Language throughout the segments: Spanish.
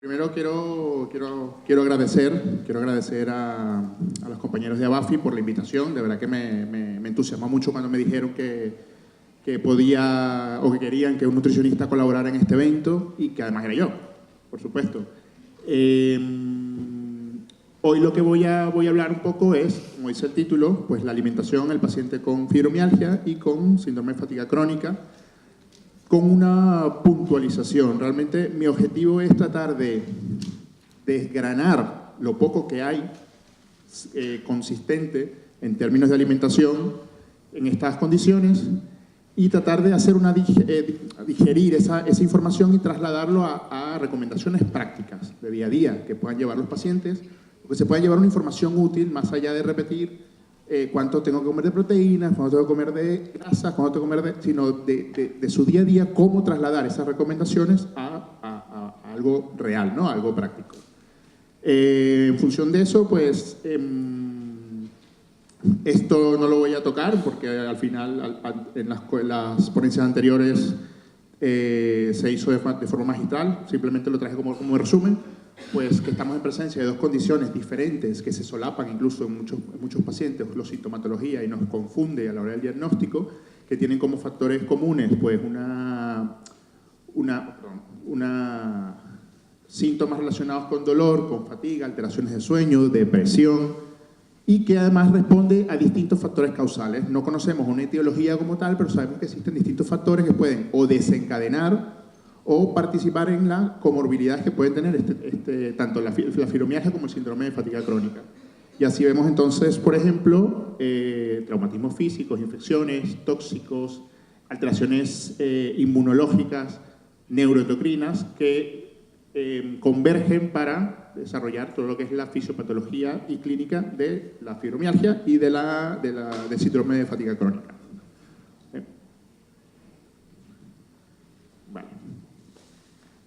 Primero quiero agradecer a los compañeros de Abafi por la invitación. De verdad que me entusiasmó mucho cuando me dijeron que podía o que querían que un nutricionista colaborara en este evento y que además era yo, por supuesto. Hoy lo que voy a hablar un poco es, como dice el título, pues la alimentación del paciente con fibromialgia y con síndrome de fatiga crónica, con una puntualización. Realmente mi objetivo es tratar de desgranar lo poco que hay consistente en términos de alimentación en estas condiciones y tratar de hacer digerir esa información y trasladarlo a recomendaciones prácticas de día a día que puedan llevar los pacientes, o que se pueda llevar una información útil más allá de repetir cuánto tengo que comer de proteínas, cuánto tengo que comer de grasas, cuánto tengo que comer sino de su día a día, cómo trasladar esas recomendaciones a algo real, ¿no? A algo práctico. En función de eso, pues, esto no lo voy a tocar porque al final, en las ponencias anteriores, se hizo de forma magistral, simplemente lo traje como resumen. Pues que estamos en presencia de dos condiciones diferentes que se solapan incluso en muchos pacientes, la sintomatología, y nos confunde a la hora del diagnóstico, que tienen como factores comunes pues síntomas relacionados con dolor, con fatiga, alteraciones de sueño, depresión, y que además responde a distintos factores causales. No conocemos una etiología como tal, pero sabemos que existen distintos factores que pueden o desencadenar o participar en las comorbilidades que pueden tener tanto la fibromialgia como el síndrome de fatiga crónica. Y así vemos entonces, por ejemplo, traumatismos físicos, infecciones, tóxicos, alteraciones inmunológicas, neuroendocrinas, que convergen para desarrollar todo lo que es la fisiopatología y clínica de la fibromialgia y del síndrome de fatiga crónica.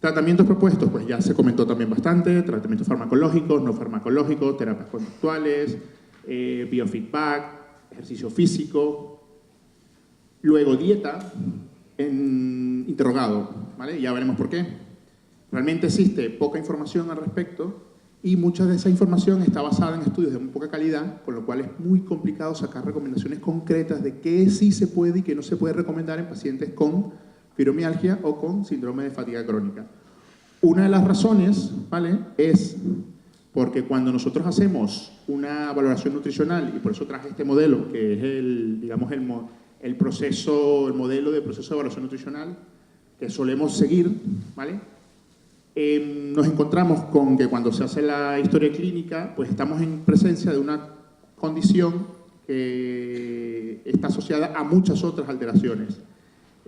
Tratamientos propuestos, pues ya se comentó también bastante: tratamientos farmacológicos, no farmacológicos, terapias conductuales, biofeedback, ejercicio físico, luego dieta, interrogado, ¿vale? Ya veremos por qué. Realmente existe poca información al respecto y mucha de esa información está basada en estudios de muy poca calidad, con lo cual es muy complicado sacar recomendaciones concretas de qué sí se puede y qué no se puede recomendar en pacientes con fibromialgia o con síndrome de fatiga crónica. Una de las razones, ¿vale?, es porque cuando nosotros hacemos una valoración nutricional, y por eso traje este modelo, que es el modelo de proceso de evaluación nutricional que solemos seguir, ¿vale?, nos encontramos con que cuando se hace la historia clínica, pues estamos en presencia de una condición que está asociada a muchas otras alteraciones.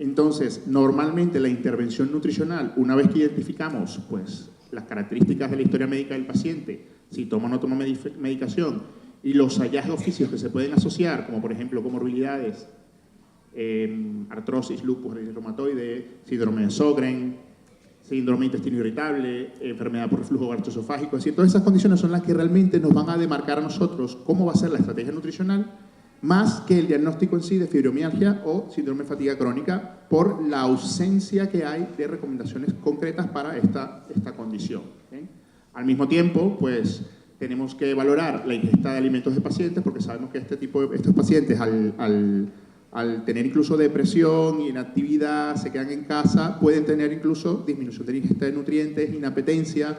Entonces, normalmente la intervención nutricional, una vez que identificamos pues, las características de la historia médica del paciente, si toma o no toma medicación, y los hallazgos físicos que se pueden asociar, como por ejemplo comorbilidades, artrosis, lupus reumatoide, síndrome de Sjögren, síndrome de intestino irritable, enfermedad por reflujo gastroesofágico, es decir, todas esas condiciones son las que realmente nos van a demarcar a nosotros cómo va a ser la estrategia nutricional, más que el diagnóstico en sí de fibromialgia o síndrome de fatiga crónica, por la ausencia que hay de recomendaciones concretas para esta condición. Al mismo tiempo, pues, tenemos que valorar la ingesta de alimentos de pacientes, porque sabemos que estos pacientes, al tener incluso depresión, inactividad, se quedan en casa, pueden tener incluso disminución de la ingesta de nutrientes, inapetencia,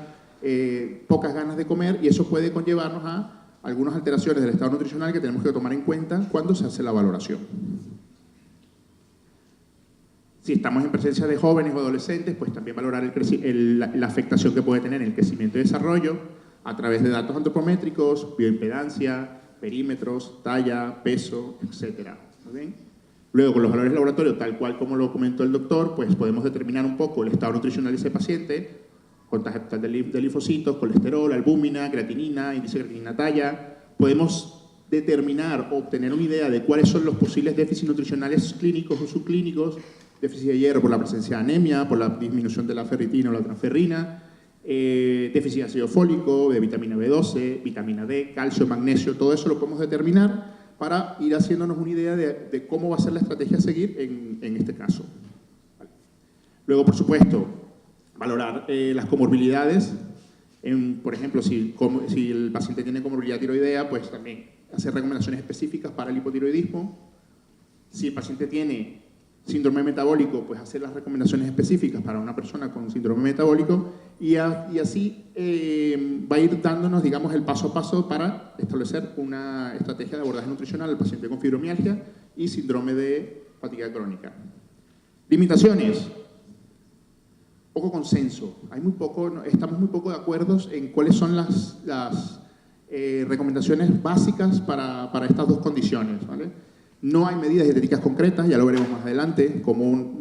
pocas ganas de comer, y eso puede conllevarnos a algunas alteraciones del estado nutricional que tenemos que tomar en cuenta cuando se hace la valoración. Si estamos en presencia de jóvenes o adolescentes, pues también valorar la afectación que puede tener en el crecimiento y desarrollo a través de datos antropométricos, bioimpedancia, perímetros, talla, peso, etc. ¿Okay? Luego, con los valores de laboratorio, tal cual como lo comentó el doctor, pues podemos determinar un poco el estado nutricional de ese paciente, contagio total de linfocitos, colesterol, albúmina, creatinina, índice de creatinina talla. Podemos determinar o obtener una idea de cuáles son los posibles déficits nutricionales clínicos o subclínicos: déficit de hierro por la presencia de anemia, por la disminución de la ferritina o la transferrina, déficit de ácido fólico, de vitamina B12, vitamina D, calcio, magnesio. Todo eso lo podemos determinar para ir haciéndonos una idea de cómo va a ser la estrategia a seguir en este caso. Luego, por supuesto, Valorar las comorbilidades. Por ejemplo, si el paciente tiene comorbilidad tiroidea, pues también hacer recomendaciones específicas para el hipotiroidismo. Si el paciente tiene síndrome metabólico, pues hacer las recomendaciones específicas para una persona con síndrome metabólico y así va a ir dándonos, digamos, el paso a paso para establecer una estrategia de abordaje nutricional al paciente con fibromialgia y síndrome de fatiga crónica. Limitaciones. Poco consenso. Estamos muy poco de acuerdo en cuáles son las recomendaciones básicas para estas dos condiciones, ¿vale? No hay medidas dietéticas concretas, ya lo veremos más adelante, como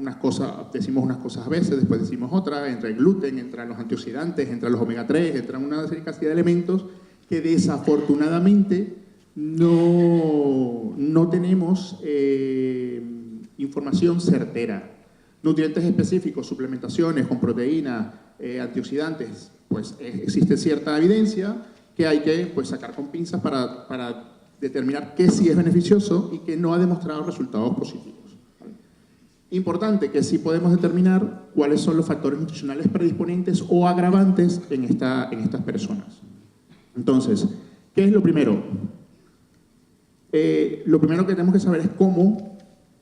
decimos unas cosas a veces, después decimos otras, entra el gluten, entran los antioxidantes, entran los omega 3, entran una serie de elementos que desafortunadamente no tenemos información certera. Nutrientes específicos, suplementaciones con proteínas, antioxidantes, pues existe cierta evidencia que hay que pues, sacar con pinzas para determinar qué sí es beneficioso y qué no ha demostrado resultados positivos. ¿Vale? Importante que sí podemos determinar cuáles son los factores nutricionales predisponentes o agravantes en estas personas. Entonces, ¿qué es lo primero? Lo primero que tenemos que saber es cómo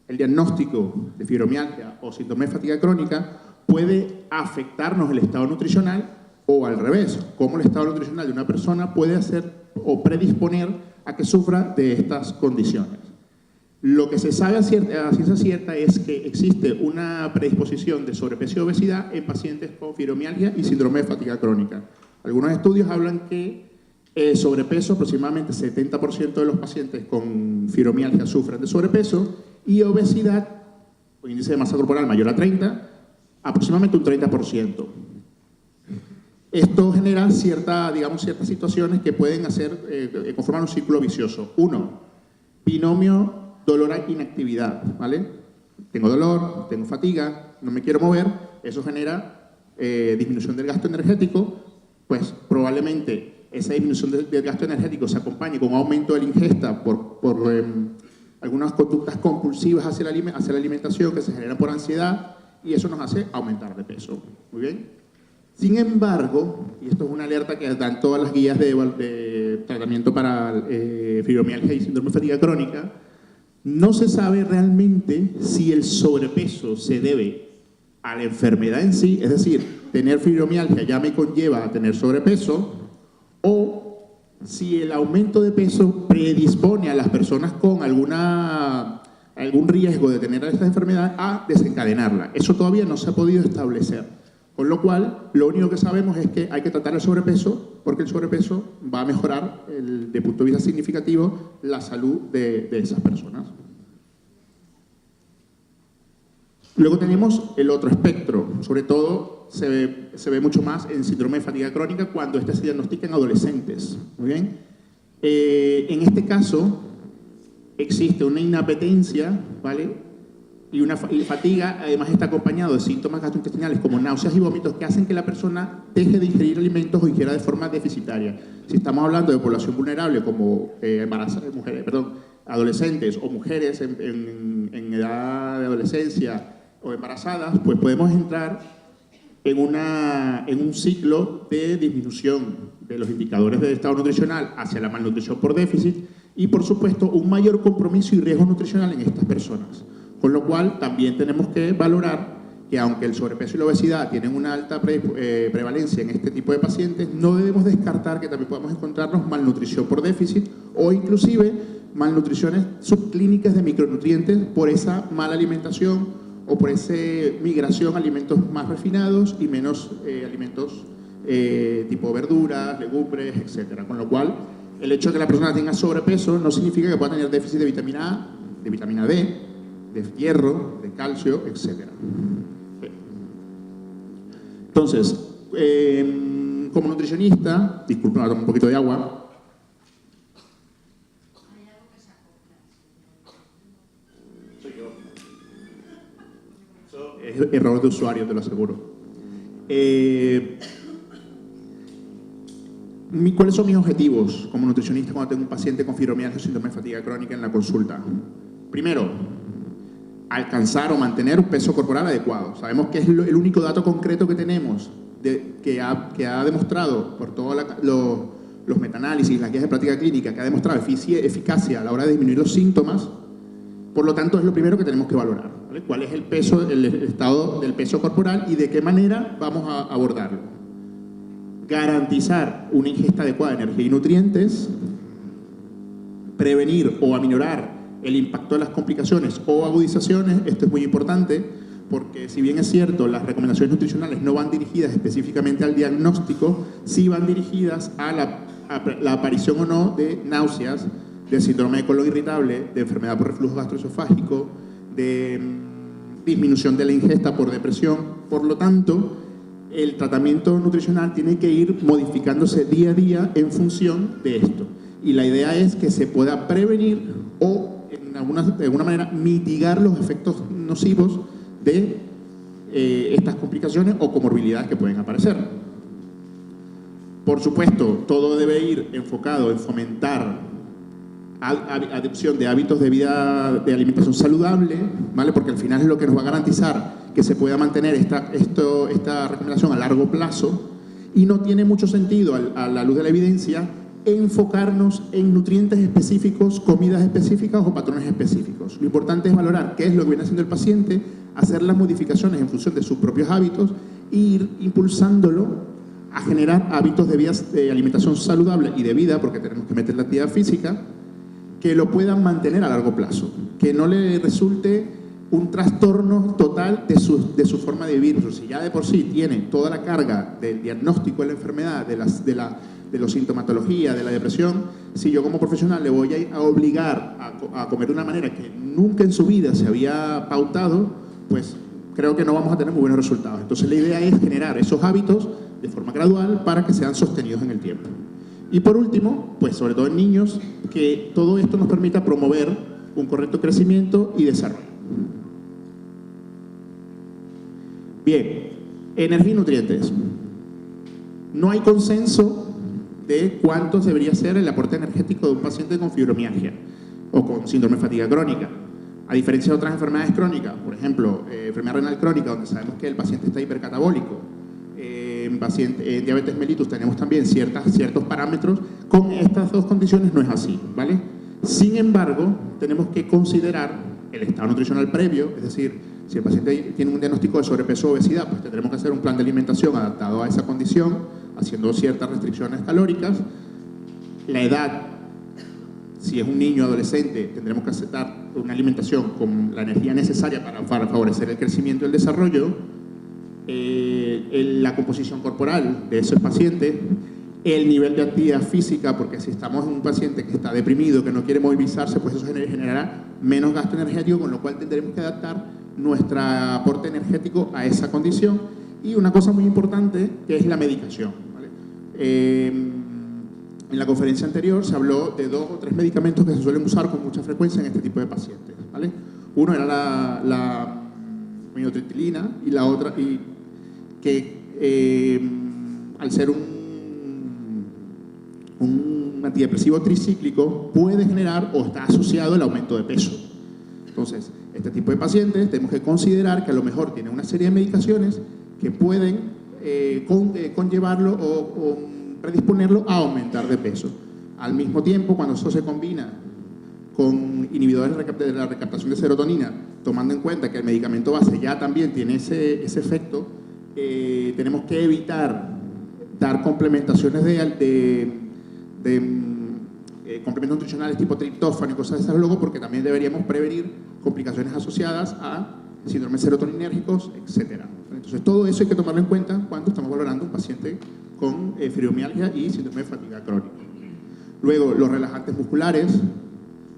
el diagnóstico de fibromialgia o síndrome de fatiga crónica puede afectarnos el estado nutricional o al revés, cómo el estado nutricional de una persona puede hacer o predisponer a que sufra de estas condiciones. Lo que se sabe a ciencia cierta es que existe una predisposición de sobrepeso y obesidad en pacientes con fibromialgia y síndrome de fatiga crónica. Algunos estudios hablan que sobrepeso, aproximadamente 70% de los pacientes con fibromialgia sufren de sobrepeso y obesidad, o índice de masa corporal mayor a 30, aproximadamente un 30%. Esto genera ciertas situaciones que pueden conformar un círculo vicioso. Uno, binomio dolor-inactividad, ¿vale? Tengo dolor, tengo fatiga, no me quiero mover, eso genera disminución del gasto energético, pues probablemente esa disminución del gasto energético se acompañe con un aumento de la ingesta por algunas conductas compulsivas hacia la alimentación que se generan por ansiedad y eso nos hace aumentar de peso. Muy bien. Sin embargo, y esto es una alerta que dan todas las guías de tratamiento para fibromialgia y síndrome de fatiga crónica, no se sabe realmente si el sobrepeso se debe a la enfermedad en sí, es decir, tener fibromialgia ya me conlleva a tener sobrepeso, o si el aumento de peso predispone a las personas con algún riesgo de tener esta enfermedad a desencadenarla. Eso todavía no se ha podido establecer. Con lo cual, lo único que sabemos es que hay que tratar el sobrepeso porque el sobrepeso va a mejorar, de punto de vista significativo, la salud de esas personas. Luego tenemos el otro espectro. Sobre todo, se ve mucho más en síndrome de fatiga crónica cuando este se diagnostica en adolescentes. Muy bien. En este caso, existe una inapetencia, ¿vale? Y fatiga además está acompañado de síntomas gastrointestinales como náuseas y vómitos que hacen que la persona deje de ingerir alimentos o ingiera de forma deficitaria. Si estamos hablando de población vulnerable como adolescentes o mujeres en edad de adolescencia o embarazadas, pues podemos entrar en un ciclo de disminución de los indicadores de estado nutricional hacia la malnutrición por déficit y, por supuesto, un mayor compromiso y riesgo nutricional en estas personas. Con lo cual, también tenemos que valorar que aunque el sobrepeso y la obesidad tienen una alta prevalencia en este tipo de pacientes, no debemos descartar que también podamos encontrarnos malnutrición por déficit o inclusive malnutriciones subclínicas de micronutrientes por esa mala alimentación o por esa migración a alimentos más refinados y menos alimentos tipo verduras, legumbres, etc. Con lo cual, el hecho de que la persona tenga sobrepeso no significa que pueda tener déficit de vitamina A, de vitamina D, de hierro, de calcio, etc. Entonces, como nutricionista, disculpen, voy a tomar un poquito de agua. Soy yo. Eso es error de usuario, te lo aseguro. ¿Cuáles son mis objetivos como nutricionista cuando tengo un paciente con fibromialgia o síndrome de fatiga crónica en la consulta? Primero, alcanzar o mantener un peso corporal adecuado. Sabemos que es el único dato concreto que tenemos que ha demostrado por todos los metanálisis, las guías de práctica clínica, que ha demostrado eficacia a la hora de disminuir los síntomas. Por lo tanto, es lo primero que tenemos que valorar, ¿vale? ¿Cuál es el peso, el estado del peso corporal y de qué manera vamos a abordarlo? Garantizar una ingesta adecuada de energía y nutrientes, prevenir o aminorar el impacto de las complicaciones o agudizaciones. Esto es muy importante porque, si bien es cierto, las recomendaciones nutricionales no van dirigidas específicamente al diagnóstico, sí van dirigidas a la aparición o no de náuseas, de síndrome de colon irritable, de enfermedad por reflujo gastroesofágico, de disminución de la ingesta por depresión. Por lo tanto, el tratamiento nutricional tiene que ir modificándose día a día en función de esto. Y la idea es que se pueda prevenir o, de alguna manera, mitigar los efectos nocivos de estas complicaciones o comorbilidades que pueden aparecer. Por supuesto, todo debe ir enfocado en fomentar adopción de hábitos de vida, de alimentación saludable, ¿vale? Porque al final es lo que nos va a garantizar que se pueda mantener esta recomendación a largo plazo, y no tiene mucho sentido, a la luz de la evidencia, enfocarnos en nutrientes específicos, comidas específicas o patrones específicos. Lo importante es valorar qué es lo que viene haciendo el paciente, hacer las modificaciones en función de sus propios hábitos e ir impulsándolo a generar hábitos de vida, de alimentación saludable y de vida, porque tenemos que meter la actividad física, que lo puedan mantener a largo plazo, que no le resulte un trastorno total de su forma de vivir. O sea, si ya de por sí tiene toda la carga del diagnóstico de la enfermedad, de la sintomatología, de la depresión, si yo como profesional le voy a obligar a comer de una manera que nunca en su vida se había pautado, pues creo que no vamos a tener muy buenos resultados. Entonces la idea es generar esos hábitos de forma gradual para que sean sostenidos en el tiempo. Y por último, pues sobre todo en niños, que todo esto nos permita promover un correcto crecimiento y desarrollo. Bien, energía y nutrientes. No hay consenso de cuánto debería ser el aporte energético de un paciente con fibromialgia o con síndrome de fatiga crónica. A diferencia de otras enfermedades crónicas, por ejemplo, enfermedad renal crónica, donde sabemos que el paciente está hipercatabólico, en diabetes mellitus tenemos también ciertos parámetros. Con estas dos condiciones no es así, ¿vale? Sin embargo, tenemos que considerar el estado nutricional previo, es decir, si el paciente tiene un diagnóstico de sobrepeso o obesidad, pues tendremos que hacer un plan de alimentación adaptado a esa condición, haciendo ciertas restricciones calóricas. La edad, si es un niño o adolescente, tendremos que aceptar una alimentación con la energía necesaria para favorecer el crecimiento y el desarrollo. La composición corporal de ese paciente, el nivel de actividad física, porque si estamos en un paciente que está deprimido, que no quiere movilizarse, pues eso generará menos gasto energético, con lo cual tendremos que adaptar nuestro aporte energético a esa condición. Y una cosa muy importante, que es la medicación, ¿vale? En la conferencia anterior se habló de 2 o 3 medicamentos que se suelen usar con mucha frecuencia en este tipo de pacientes, ¿vale? Uno era la minotritilina y la otra, que al ser un antidepresivo tricíclico puede generar o está asociado al aumento de peso. Entonces, este tipo de pacientes tenemos que considerar que a lo mejor tienen una serie de medicaciones que pueden conllevarlo o predisponerlo a aumentar de peso. Al mismo tiempo, cuando eso se combina con inhibidores de la recaptación de serotonina, tomando en cuenta que el medicamento base ya también tiene ese efecto, tenemos que evitar dar complementaciones de complementos nutricionales tipo triptófano y cosas de esas luego, porque también deberíamos prevenir complicaciones asociadas a síndromes serotoninérgicos, etc. Entonces todo eso hay que tomarlo en cuenta cuando estamos valorando un paciente con fibromialgia y síndrome de fatiga crónica. Luego, los relajantes musculares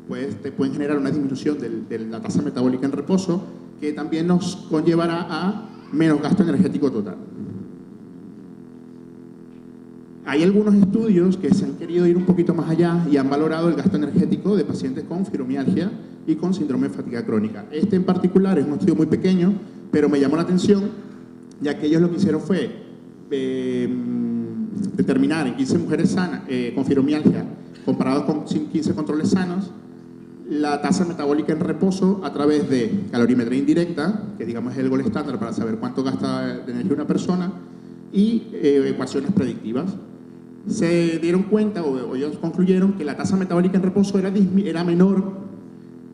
pues te pueden generar una disminución de la tasa metabólica en reposo, que también nos conllevará a menos gasto energético total. Hay algunos estudios que se han querido ir un poquito más allá y han valorado el gasto energético de pacientes con fibromialgia y con síndrome de fatiga crónica. Este en particular es un estudio muy pequeño, pero me llamó la atención, ya que ellos lo que hicieron fue determinar en 15 mujeres sanas con fibromialgia, comparados con 15 controles sanos, la tasa metabólica en reposo a través de calorimetría indirecta, que digamos es el gol estándar para saber cuánto gasta de energía una persona, y ecuaciones predictivas. Se dieron cuenta, o ellos concluyeron, que la tasa metabólica en reposo era menor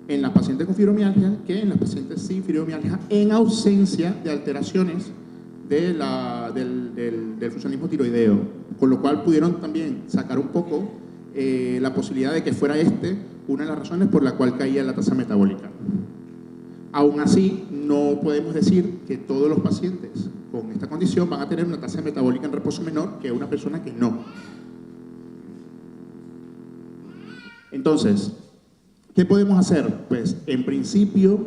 en las pacientes con fibromialgia que en las pacientes sin fibromialgia, en ausencia de alteraciones del funcionalismo tiroideo, con lo cual pudieron también sacar un poco la posibilidad de que fuera una de las razones por la cual caía la tasa metabólica. Aún así, no podemos decir que todos los pacientes con esta condición van a tener una tasa metabólica en reposo menor que una persona que no. Entonces, ¿qué podemos hacer? Pues, en principio,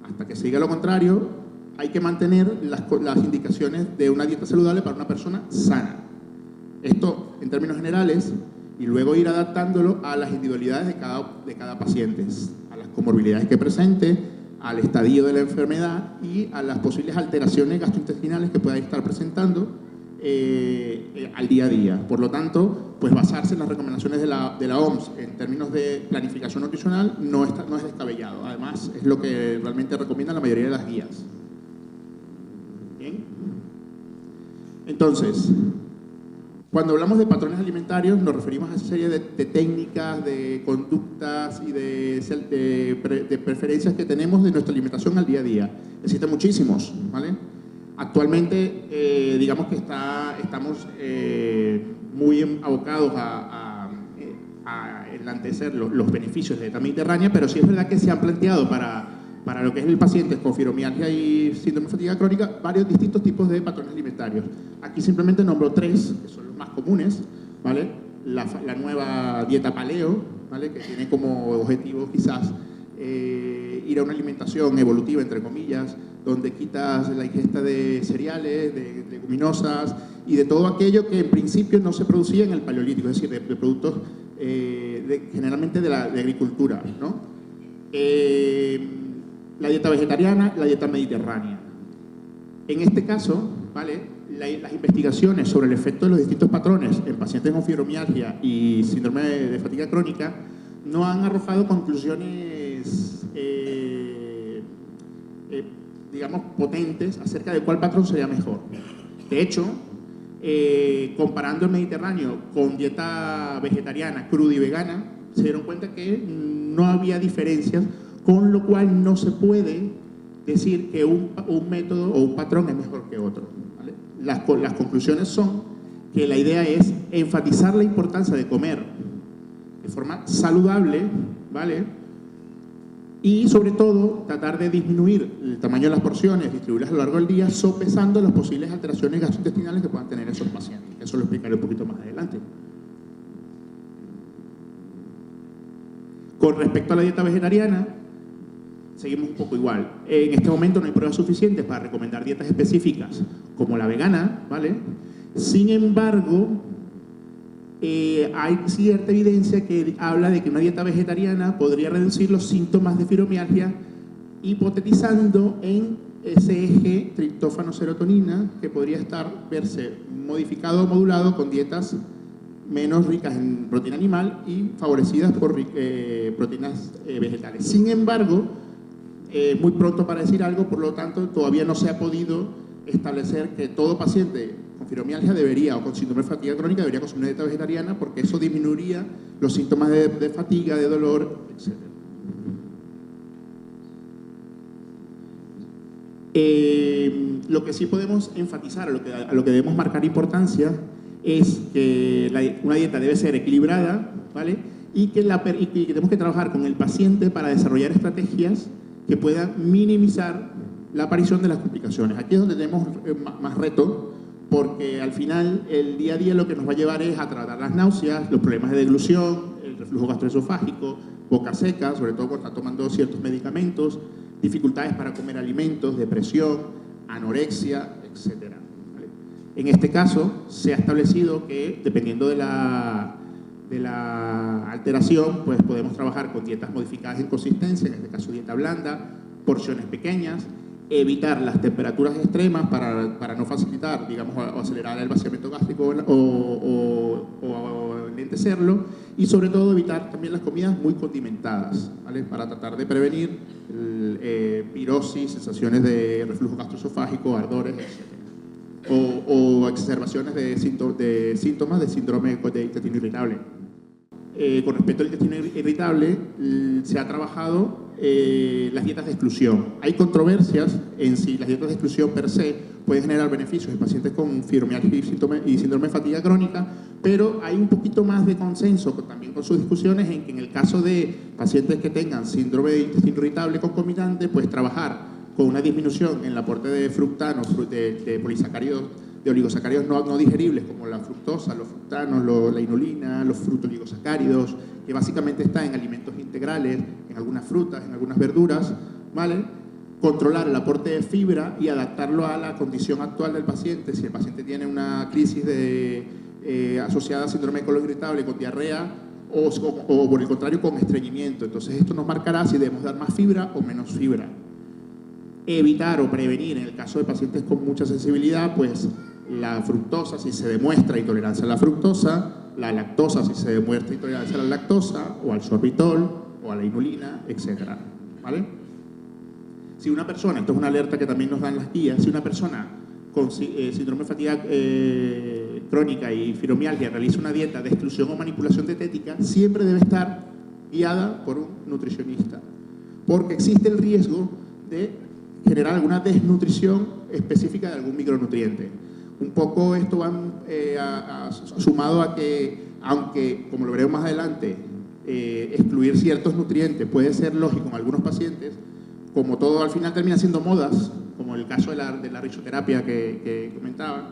hasta que se diga lo contrario, hay que mantener las indicaciones de una dieta saludable para una persona sana. Esto, en términos generales, y luego ir adaptándolo a las individualidades de cada paciente, a las comorbilidades que presente, al estadio de la enfermedad y a las posibles alteraciones gastrointestinales que pueda estar presentando al día a día. Por lo tanto, pues basarse en las recomendaciones de la OMS en términos de planificación nutricional no es descabellado. Además, es lo que realmente recomiendan la mayoría de las guías. ¿Bien? Entonces, cuando hablamos de patrones alimentarios, nos referimos a esa serie de técnicas, de conductas y de preferencias que tenemos de nuestra alimentación al día a día. Existen muchísimos, ¿vale? Actualmente, digamos que estamos muy abocados a enaltecer los beneficios de la dieta mediterránea, pero sí es verdad que se han planteado para lo que es el paciente con fibromialgia y síndrome de fatiga crónica, varios distintos tipos de patrones alimentarios. Aquí simplemente nombro 3, que son los más comunes, ¿vale? La nueva dieta paleo, ¿vale? Que tiene como objetivo quizás ir a una alimentación evolutiva, entre comillas, donde quitas la ingesta de cereales, de leguminosas y de todo aquello que en principio no se producía en el paleolítico, es decir, de productos generalmente de agricultura, ¿no? La dieta vegetariana, la dieta mediterránea. En este caso, ¿vale? Las investigaciones sobre el efecto de los distintos patrones en pacientes con fibromialgia y síndrome de fatiga crónica no han arrojado conclusiones, digamos, potentes acerca de cuál patrón sería mejor. De hecho, comparando el Mediterráneo con dieta vegetariana, cruda y vegana, se dieron cuenta que no había diferencias, con lo cual no se puede decir que un método o un patrón es mejor que otro, ¿vale? Las conclusiones son que la idea es enfatizar la importancia de comer de forma saludable, ¿vale? Y sobre todo tratar de disminuir el tamaño de las porciones, distribuirlas a lo largo del día, sopesando las posibles alteraciones gastrointestinales que puedan tener esos pacientes. Eso lo explicaré un poquito más adelante. Con respecto a la dieta vegetariana, seguimos un poco igual. En este momento no hay pruebas suficientes para recomendar dietas específicas como la vegana, ¿vale? Sin embargo, hay cierta evidencia que habla de que una dieta vegetariana podría reducir los síntomas de fibromialgia, hipotetizando en ese eje triptófano-serotonina que podría verse modificado o modulado con dietas menos ricas en proteína animal y favorecidas por proteínas vegetales. Sin embargo, muy pronto para decir algo, por lo tanto, todavía no se ha podido establecer que todo paciente con fibromialgia debería, o con síndrome de fatiga crónica, debería consumir una dieta vegetariana, porque eso disminuiría los síntomas de fatiga, de dolor, etc. Lo que sí podemos enfatizar, a lo que debemos marcar importancia, es que una dieta debe ser equilibrada, ¿vale? Y que tenemos que trabajar con el paciente para desarrollar estrategias que puedan minimizar la aparición de las complicaciones. Aquí es donde tenemos más reto, porque al final el día a día lo que nos va a llevar es a tratar las náuseas, los problemas de deglución, el reflujo gastroesofágico, boca seca, sobre todo cuando está tomando ciertos medicamentos, dificultades para comer alimentos, depresión, anorexia, etc. ¿Vale? En este caso se ha establecido que, dependiendo de la alteración, pues podemos trabajar con dietas modificadas en consistencia, en este caso dieta blanda, porciones pequeñas, evitar las temperaturas extremas para no facilitar, digamos, o acelerar el vaciamiento gástrico o lentecerlo, y sobre todo evitar también las comidas muy condimentadas, ¿vale? Para tratar de prevenir pirosis, sensaciones de reflujo gastroesofágico, ardores, etc. O exacerbaciones de síntomas de síndrome de intestino irritable. Con respecto al intestino irritable, se ha trabajado las dietas de exclusión. Hay controversias en si las dietas de exclusión per se pueden generar beneficios en pacientes con fibromialgia y síndrome de fatiga crónica, pero hay un poquito más de consenso también con sus discusiones en que en el caso de pacientes que tengan síndrome de intestino irritable concomitante, pues trabajar con una disminución en el aporte de fructanos, de polisacáridos, de oligosacáridos no digeribles como la fructosa, los fructanos, la inulina, los fructooligosacáridos, que básicamente está en alimentos integrales, en algunas frutas, en algunas verduras, ¿vale? Controlar el aporte de fibra y adaptarlo a la condición actual del paciente. Si el paciente tiene una crisis asociada a síndrome de colon irritable con diarrea o por el contrario con estreñimiento, entonces esto nos marcará si debemos dar más fibra o menos fibra. Evitar o prevenir, en el caso de pacientes con mucha sensibilidad, pues la fructosa si se demuestra intolerancia a la fructosa, la lactosa si se demuestra intolerancia a la lactosa, o al sorbitol, o a la inulina, etc. ¿Vale? Si una persona, esto es una alerta que también nos dan las guías, si una persona con síndrome de fatiga crónica y fibromialgia realiza una dieta de exclusión o manipulación dietética, siempre debe estar guiada por un nutricionista, porque existe el riesgo de generar alguna desnutrición específica de algún micronutriente. Un poco esto va sumado a que, aunque, como lo veremos más adelante, excluir ciertos nutrientes puede ser lógico en algunos pacientes, como todo al final termina siendo modas, como el caso de la risoterapia que comentaba,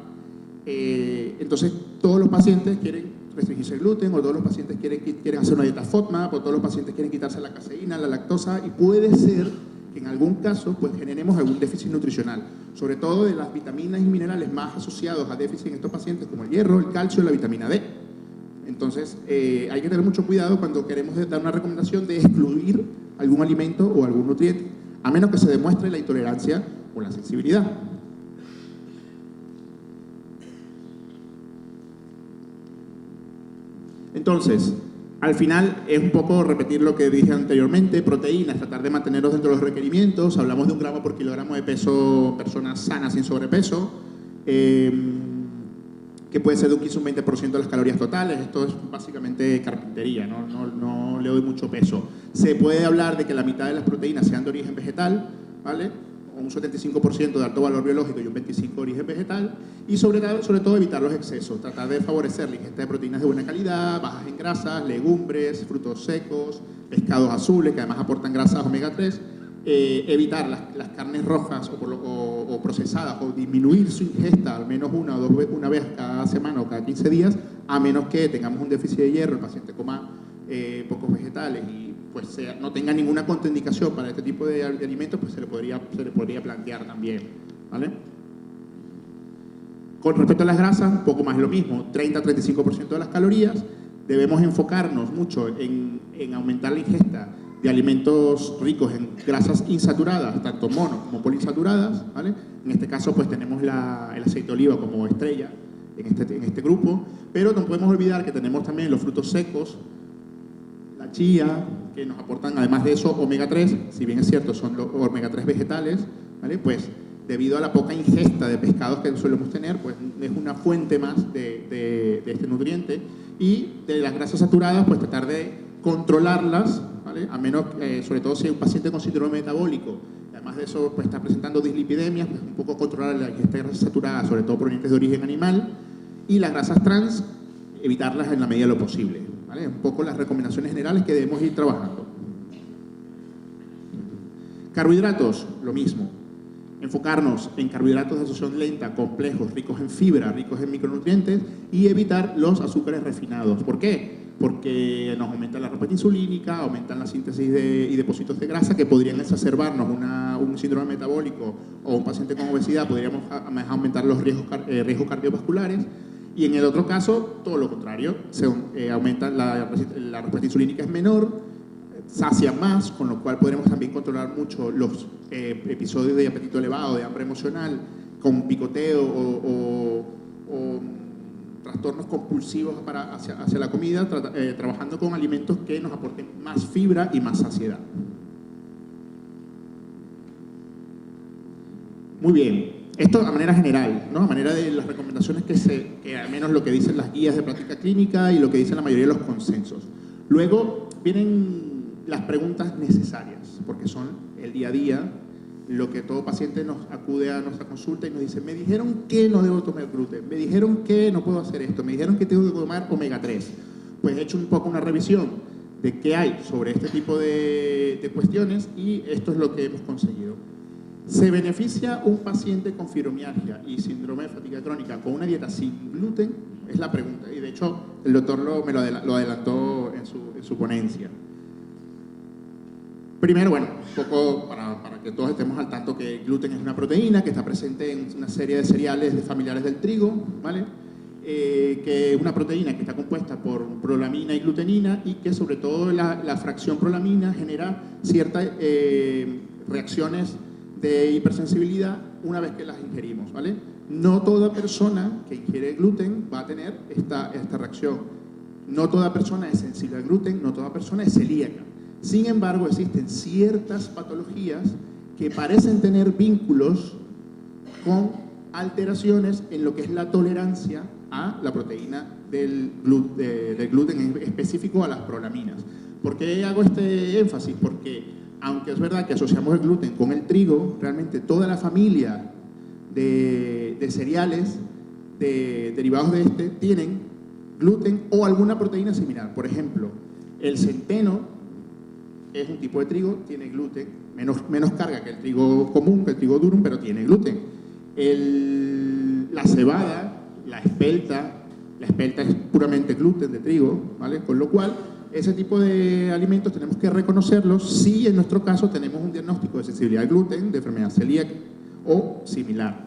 entonces todos los pacientes quieren restringirse el gluten, o todos los pacientes quieren hacer una dieta FODMAP, o todos los pacientes quieren quitarse la caseína, la lactosa, y puede ser que en algún caso pues generemos algún déficit nutricional, sobre todo de las vitaminas y minerales más asociados a déficit en estos pacientes, como el hierro, el calcio y la vitamina D. Entonces hay que tener mucho cuidado cuando queremos dar una recomendación de excluir algún alimento o algún nutriente, a menos que se demuestre la intolerancia o la sensibilidad. Entonces, al final es un poco repetir lo que dije anteriormente: proteínas, tratar de mantenerlos dentro de los requerimientos. Hablamos de 1 gramo por kilogramo de peso, personas sanas sin sobrepeso, que puede ser de un 15 a un 20% de las calorías totales. Esto es básicamente carpintería, no le doy mucho peso. Se puede hablar de que la mitad de las proteínas sean de origen vegetal, ¿vale? Un 75% de alto valor biológico y un 25% de origen vegetal, y sobre todo evitar los excesos, tratar de favorecer la ingesta de proteínas de buena calidad, bajas en grasas, legumbres, frutos secos, pescados azules que además aportan grasas omega 3, evitar las carnes rojas o procesadas, o disminuir su ingesta al menos una vez cada semana o cada 15 días, a menos que tengamos un déficit de hierro, el paciente coma pocos vegetales y pues no tenga ninguna contraindicación para este tipo de alimentos, pues se le podría plantear también, ¿vale? Con respecto a las grasas, un poco más lo mismo, 30-35% de las calorías. Debemos enfocarnos mucho en aumentar la ingesta de alimentos ricos en grasas insaturadas, tanto mono como poliinsaturadas, ¿vale? En este caso pues tenemos el aceite de oliva como estrella en este grupo, pero no podemos olvidar que tenemos también los frutos secos, la chía, que nos aportan además de eso omega 3, si bien es cierto son los omega 3 vegetales, ¿vale? Pues debido a la poca ingesta de pescados que solemos tener, pues es una fuente más de este nutriente. Y de las grasas saturadas, pues tratar de controlarlas, ¿vale? A menos, sobre todo si hay un paciente con síndrome metabólico, además de eso pues está presentando dislipidemias, pues un poco controlar la ingesta de grasas saturadas, sobre todo provenientes de origen animal, y las grasas trans, evitarlas en la medida de lo posible, ¿vale? Un poco las recomendaciones generales que debemos ir trabajando. Carbohidratos, lo mismo. Enfocarnos en carbohidratos de absorción lenta, complejos, ricos en fibra, ricos en micronutrientes, y evitar los azúcares refinados. ¿Por qué? Porque nos aumentan la respuesta insulínica, aumentan la síntesis y depósitos de grasa que podrían exacerbarnos un síndrome metabólico, o un paciente con obesidad podríamos aumentar los riesgos cardiovasculares. Y en el otro caso, todo lo contrario, aumenta la respuesta insulínica es menor, sacia más, con lo cual podremos también controlar mucho los episodios de apetito elevado, de hambre emocional, con picoteo o trastornos compulsivos hacia la comida, trabajando con alimentos que nos aporten más fibra y más saciedad. Muy bien, esto a manera general, ¿no? A manera de las recomendaciones que al menos lo que dicen las guías de práctica clínica y lo que dicen la mayoría de los consensos. Luego vienen las preguntas necesarias, porque son el día a día, lo que todo paciente nos acude a nuestra consulta y nos dice: me dijeron que no debo tomar gluten, me dijeron que no puedo hacer esto, me dijeron que tengo que tomar omega 3. Pues he hecho un poco una revisión de qué hay sobre este tipo de cuestiones y esto es lo que hemos conseguido. ¿Se beneficia un paciente con fibromialgia y síndrome de fatiga crónica con una dieta sin gluten? Es la pregunta, y de hecho el doctor me lo adelantó en su ponencia. Primero, bueno, un poco para que todos estemos al tanto, que el gluten es una proteína que está presente en una serie de cereales familiares del trigo, ¿vale? Que es una proteína que está compuesta por prolamina y glutenina y que sobre todo la fracción prolamina genera ciertas reacciones de hipersensibilidad una vez que las ingerimos, ¿vale? No toda persona que ingiere gluten va a tener esta reacción. No toda persona es sensible al gluten, no toda persona es celíaca. Sin embargo, existen ciertas patologías que parecen tener vínculos con alteraciones en lo que es la tolerancia a la proteína del gluten, en específico a las prolaminas. ¿Por qué hago este énfasis? Porque aunque es verdad que asociamos el gluten con el trigo, realmente toda la familia de cereales derivados de este tienen gluten o alguna proteína similar. Por ejemplo, el centeno es un tipo de trigo, tiene gluten, menos carga que el trigo común, que el trigo durum, pero tiene gluten. La cebada, la espelta es puramente gluten de trigo, ¿vale? Con lo cual, ese tipo de alimentos tenemos que reconocerlos si en nuestro caso tenemos un diagnóstico de sensibilidad al gluten, de enfermedad celíaca o similar.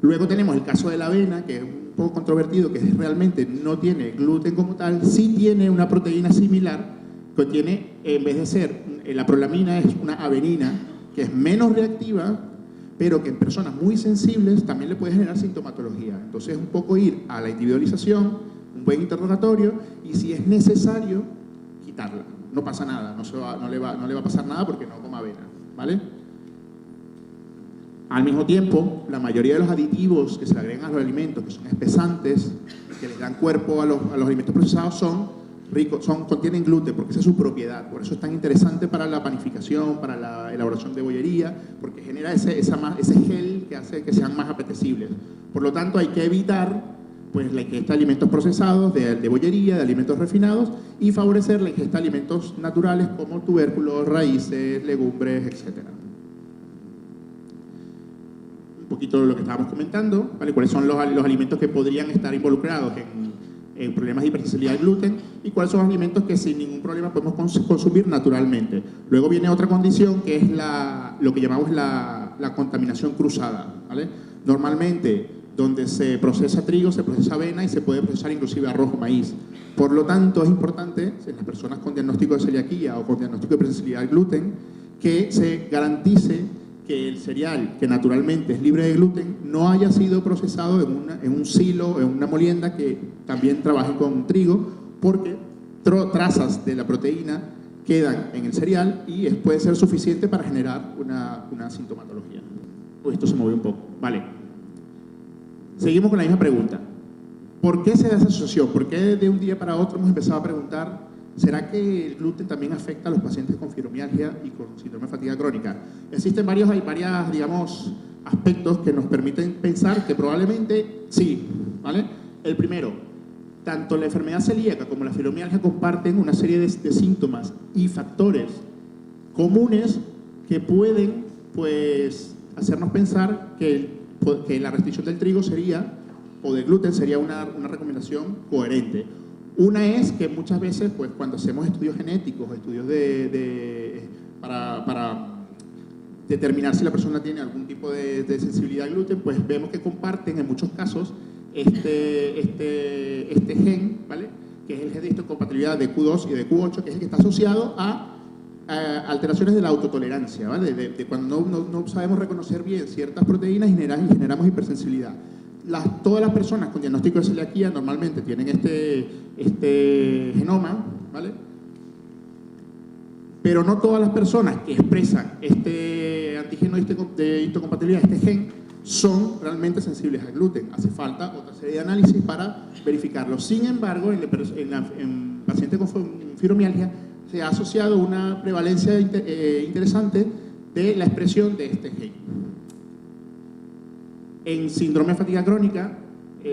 Luego tenemos el caso de la avena, que es un poco controvertido, que realmente no tiene gluten como tal, sí tiene una proteína similar, que tiene, en vez de ser la prolamina, es una avenina, que es menos reactiva, pero que en personas muy sensibles también le puede generar sintomatología. Entonces, un poco ir a la individualización, un buen interrogatorio, y si es necesario, quitarla. No pasa nada, no le va a pasar nada porque no coma avena, ¿vale? Al mismo tiempo, la mayoría de los aditivos que se le agregan a los alimentos, que son espesantes, que les dan cuerpo a los alimentos procesados, contienen gluten, porque esa es su propiedad. Por eso es tan interesante para la panificación, para la elaboración de bollería, porque genera ese gel que hace que sean más apetecibles. Por lo tanto, hay que evitar pues, la ingesta de alimentos procesados, de bollería, de alimentos refinados, y favorecer la ingesta de alimentos naturales como tubérculos, raíces, legumbres, etc. Un poquito de lo que estábamos comentando, ¿vale? Cuáles son los alimentos que podrían estar involucrados en problemas de hipersensibilidad al gluten y cuáles son los alimentos que sin ningún problema podemos consumir naturalmente. Luego viene otra condición que es lo que llamamos la contaminación cruzada, ¿vale? Normalmente donde se procesa trigo, se procesa avena y se puede procesar inclusive arroz o maíz. Por lo tanto, es importante en las personas con diagnóstico de celiaquía o con diagnóstico de hipersensibilidad al gluten que se garantice que el cereal, que naturalmente es libre de gluten, no haya sido procesado en un silo, en una molienda que también trabaje con trigo, porque trazas de la proteína quedan en el cereal y puede ser suficiente para generar una sintomatología. Esto se movió un poco. Vale. Seguimos con la misma pregunta. ¿Por qué se da esa asociación? ¿Por qué de un día para otro hemos empezado a preguntar: ¿será que el gluten también afecta a los pacientes con fibromialgia y con síndrome de fatiga crónica? Existen varios digamos, aspectos que nos permiten pensar que probablemente sí, ¿vale? El primero, tanto la enfermedad celíaca como la fibromialgia comparten una serie de síntomas y factores comunes que pueden, pues, hacernos pensar que la restricción del trigo o del gluten sería una recomendación coherente. Una es que muchas veces, pues, cuando hacemos estudios genéticos, estudios para determinar si la persona tiene algún tipo de sensibilidad al gluten, pues vemos que comparten en muchos casos este gen, ¿vale? Que es el gen de histocompatibilidad de Q2 y de Q8, que es el que está asociado a alteraciones de la autotolerancia, ¿vale? De cuando no sabemos reconocer bien ciertas proteínas y generamos hipersensibilidad. todas las personas con diagnóstico de celiaquía normalmente tienen este genoma, ¿vale? Pero no todas las personas que expresan este antígeno de histocompatibilidad, este gen, son realmente sensibles al gluten. Hace falta otra serie de análisis para verificarlo. Sin embargo, en pacientes con fibromialgia se ha asociado una prevalencia interesante de la expresión de este gen. En síndrome de fatiga crónica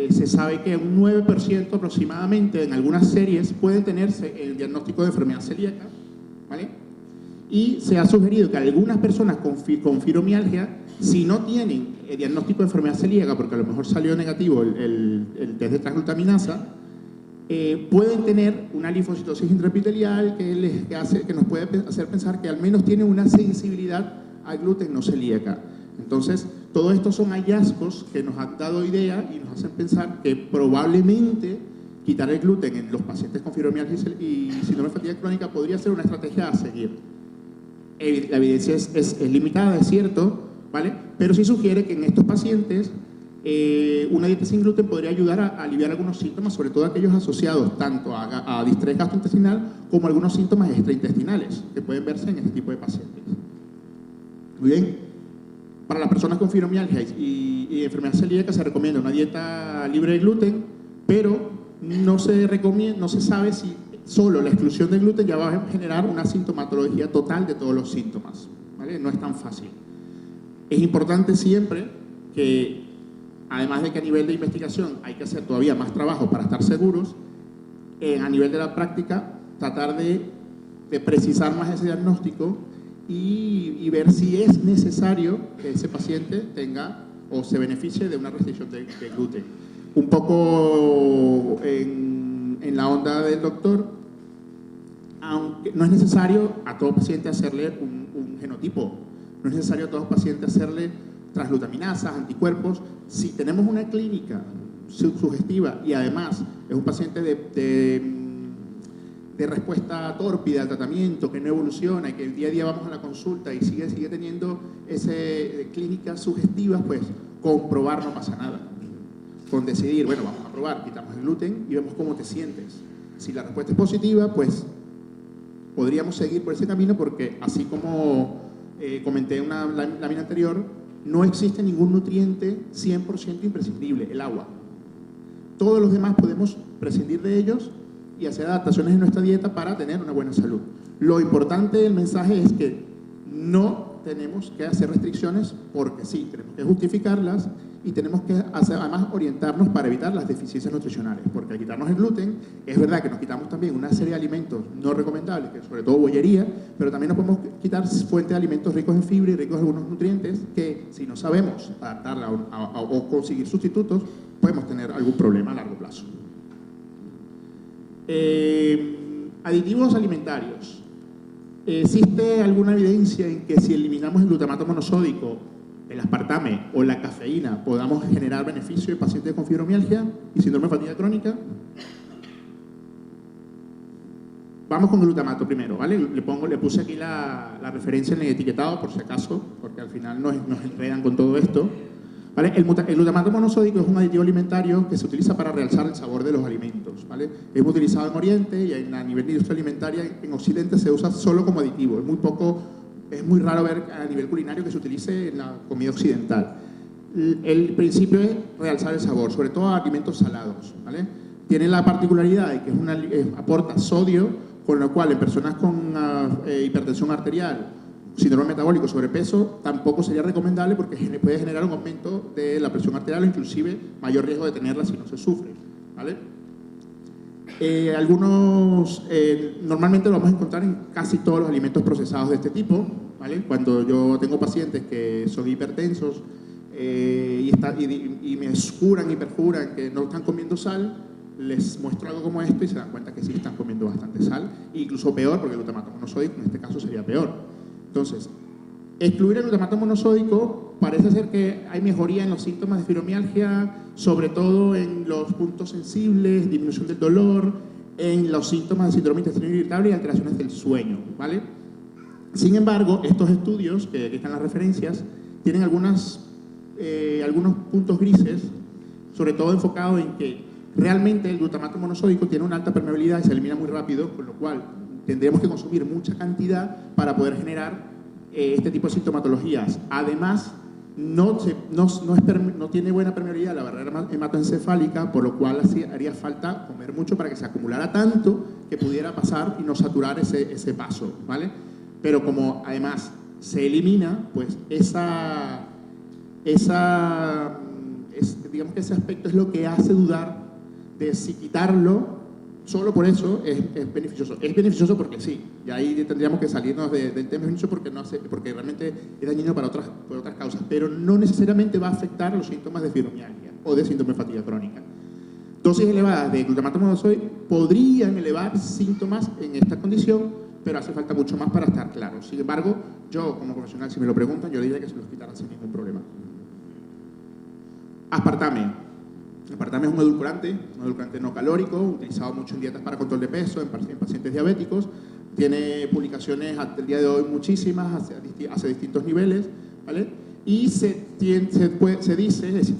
se sabe que un 9% aproximadamente en algunas series pueden tenerse el diagnóstico de enfermedad celíaca, ¿vale? Y se ha sugerido que algunas personas con fibromialgia, si no tienen el diagnóstico de enfermedad celíaca, porque a lo mejor salió negativo el test de transglutaminasa, pueden tener una linfocitosis intraepitelial que nos puede hacer pensar que al menos tienen una sensibilidad al gluten no celíaca. Entonces, todo esto son hallazgos que nos han dado idea y nos hacen pensar que probablemente quitar el gluten en los pacientes con fibromialgia y síndrome de fatiga crónica podría ser una estrategia a seguir. La evidencia es limitada, es cierto, ¿vale? Pero sí sugiere que en estos pacientes una dieta sin gluten podría ayudar a aliviar algunos síntomas, sobre todo aquellos asociados tanto a distrés gastrointestinal como algunos síntomas extraintestinales que pueden verse en este tipo de pacientes. Muy bien. Para las personas con fibromialgia y enfermedad celíaca se recomienda una dieta libre de gluten, pero no se sabe si solo la exclusión de gluten ya va a generar una sintomatología total de todos los síntomas, ¿vale? No es tan fácil. Es importante siempre que, además de que a nivel de investigación hay que hacer todavía más trabajo para estar seguros, a nivel de la práctica tratar de precisar más ese diagnóstico y ver si es necesario que ese paciente tenga o se beneficie de una restricción de gluten. Un poco en la onda del doctor, aunque no es necesario a todo paciente hacerle un genotipo, no es necesario a todos pacientes hacerle transglutaminasas, anticuerpos. Si tenemos una clínica sugestiva y además es un paciente de respuesta tórpida al tratamiento, que no evoluciona y que el día a día vamos a la consulta y sigue teniendo clínicas sugestivas, pues con probar no pasa nada. Con decidir, bueno, vamos a probar, quitamos el gluten y vemos cómo te sientes. Si la respuesta es positiva, pues podríamos seguir por ese camino porque, así como comenté en una lámina anterior, no existe ningún nutriente 100% imprescindible, el agua. Todos los demás podemos prescindir de ellos y hacer adaptaciones en nuestra dieta para tener una buena salud. Lo importante del mensaje es que no tenemos que hacer restricciones porque sí, tenemos que justificarlas y tenemos que además orientarnos para evitar las deficiencias nutricionales, porque al quitarnos el gluten, es verdad que nos quitamos también una serie de alimentos no recomendables, que sobre todo bollería, pero también nos podemos quitar fuentes de alimentos ricos en fibra y ricos en algunos nutrientes que, si no sabemos adaptarla o conseguir sustitutos, podemos tener algún problema a largo plazo. Aditivos alimentarios. ¿Existe alguna evidencia en que si eliminamos el glutamato monosódico, el aspartame o la cafeína podamos generar beneficio en pacientes con fibromialgia y síndrome de fatiga crónica? Vamos con glutamato primero, ¿vale? Le puse aquí la referencia en el etiquetado por si acaso, porque al final nos enredan con todo esto. ¿Vale? El glutamato monosódico es un aditivo alimentario que se utiliza para realzar el sabor de los alimentos, ¿vale? Es muy utilizado en Oriente y a nivel de industria alimentaria en Occidente se usa solo como aditivo. Es muy raro ver a nivel culinario que se utilice en la comida occidental. El principio es realzar el sabor, sobre todo a alimentos salados, ¿vale? Tiene la particularidad de que aporta sodio, con lo cual en personas con hipertensión arterial, síndrome metabólico, sobrepeso, tampoco sería recomendable porque puede generar un aumento de la presión arterial o inclusive mayor riesgo de tenerla si no se sufre, ¿vale? Normalmente lo vamos a encontrar en casi todos los alimentos procesados de este tipo, ¿vale? Cuando yo tengo pacientes que son hipertensos y me hiperjuran que no están comiendo sal, les muestro algo como esto y se dan cuenta que sí están comiendo bastante sal, incluso peor porque el glutamato monosódico en este caso sería peor. Entonces, excluir el glutamato monosódico parece ser que hay mejoría en los síntomas de fibromialgia, sobre todo en los puntos sensibles, disminución del dolor, en los síntomas de síndrome intestinal irritable y alteraciones del sueño, ¿vale? Sin embargo, estos estudios, que aquí están las referencias, tienen algunos puntos grises sobre todo enfocado en que realmente el glutamato monosódico tiene una alta permeabilidad y se elimina muy rápido, con lo cual tendríamos que consumir mucha cantidad para poder generar este tipo de sintomatologías. Además, no tiene buena permeabilidad la barrera hematoencefálica, por lo cual haría falta comer mucho para que se acumulara tanto que pudiera pasar y no saturar ese paso, ¿vale? Pero como además se elimina, pues digamos que ese aspecto es lo que hace dudar de si quitarlo, solo por eso es beneficioso. Es beneficioso porque sí, y ahí tendríamos que salirnos del tema, es beneficioso porque realmente es dañino por otras causas, pero no necesariamente va a afectar los síntomas de fibromialgia o de síndrome de fatiga crónica. Dosis elevadas de glutamato monosódico podrían elevar síntomas en esta condición, pero hace falta mucho más para estar claro. Sin embargo, yo como profesional, si me lo preguntan, yo diría que se los quitaran sin ningún problema. Aspartame. Aspartame es un edulcorante no calórico, utilizado mucho en dietas para control de peso, en pacientes diabéticos. Tiene publicaciones hasta el día de hoy muchísimas, hacia distintos niveles, ¿vale? Y existe